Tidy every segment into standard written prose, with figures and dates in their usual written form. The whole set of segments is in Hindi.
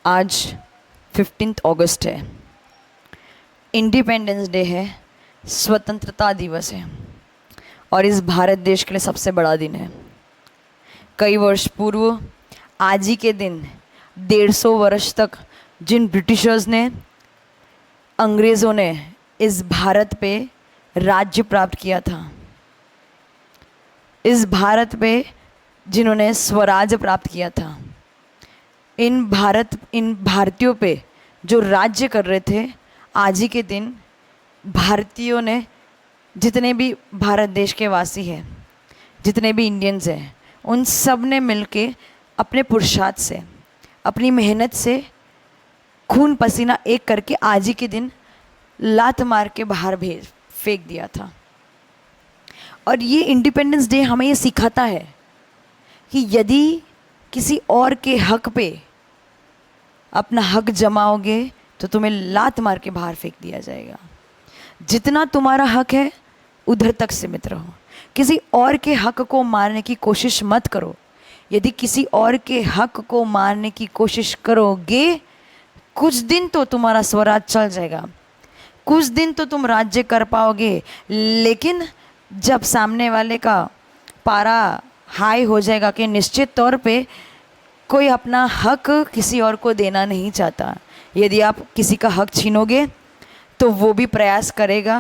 आज 15 अगस्त है, इंडिपेंडेंस डे है, स्वतंत्रता दिवस है और इस भारत देश के लिए सबसे बड़ा दिन है। कई वर्ष पूर्व आज ही के दिन 150 वर्ष तक जिन ब्रिटिशर्स ने, अंग्रेज़ों ने इस भारत पे राज्य प्राप्त किया था, इस भारत पे जिन्होंने स्वराज प्राप्त किया था, इन भारतीयों पे जो राज्य कर रहे थे, आज ही के दिन भारतीयों ने, जितने भी भारत देश के वासी हैं, जितने भी इंडियंस हैं, उन सब ने मिलके अपने पुरुषार्थ से, अपनी मेहनत से, खून पसीना एक करके आज ही के दिन लात मार के बाहर फेंक दिया था। और ये इंडिपेंडेंस डे हमें ये सिखाता है कि यदि किसी और के हक पे अपना हक जमाओगे तो तुम्हें लात मार के बाहर फेंक दिया जाएगा। जितना तुम्हारा हक है उधर तक सीमित रहो, किसी और के हक को मारने की कोशिश मत करो। यदि किसी और के हक को मारने की कोशिश करोगे, कुछ दिन तो तुम्हारा स्वराज चल जाएगा, कुछ दिन तो तुम राज्य कर पाओगे, लेकिन जब सामने वाले का पारा हाई हो जाएगा कि निश्चित तौर पे कोई अपना हक किसी और को देना नहीं चाहता, यदि आप किसी का हक छीनोगे तो वो भी प्रयास करेगा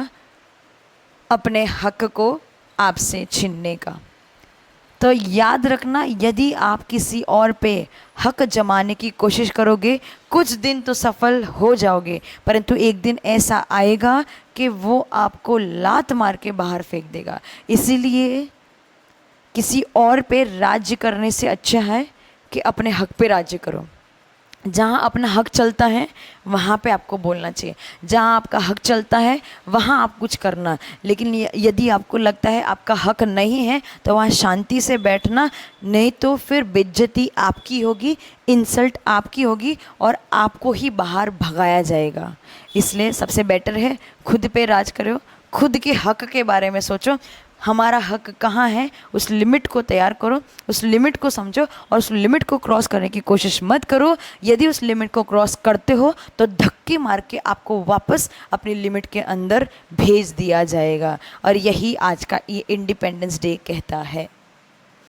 अपने हक को आपसे छीनने का। तो याद रखना, यदि आप किसी और पे हक जमाने की कोशिश करोगे, कुछ दिन तो सफल हो जाओगे, परंतु एक दिन ऐसा आएगा कि वो आपको लात मार के बाहर फेंक देगा। इसीलिए किसी और पे राज्य करने से अच्छा है कि अपने हक पे राज्य करो। जहाँ अपना हक चलता है वहाँ पे आपको बोलना चाहिए, जहाँ आपका हक चलता है वहाँ आप कुछ करना। लेकिन यदि आपको लगता है आपका हक नहीं है तो वहाँ शांति से बैठना, नहीं तो फिर बेइज्जती आपकी होगी, इंसल्ट आपकी होगी और आपको ही बाहर भगाया जाएगा। इसलिए सबसे बेटर है खुद पे राज करो, खुद के हक के बारे में सोचो, हमारा हक कहाँ है, उस लिमिट को तैयार करो, उस लिमिट को समझो और उस लिमिट को क्रॉस करने की कोशिश मत करो। यदि उस लिमिट को क्रॉस करते हो तो धक्के मार के आपको वापस अपनी लिमिट के अंदर भेज दिया जाएगा। और यही आज का ये इंडिपेंडेंस डे कहता है।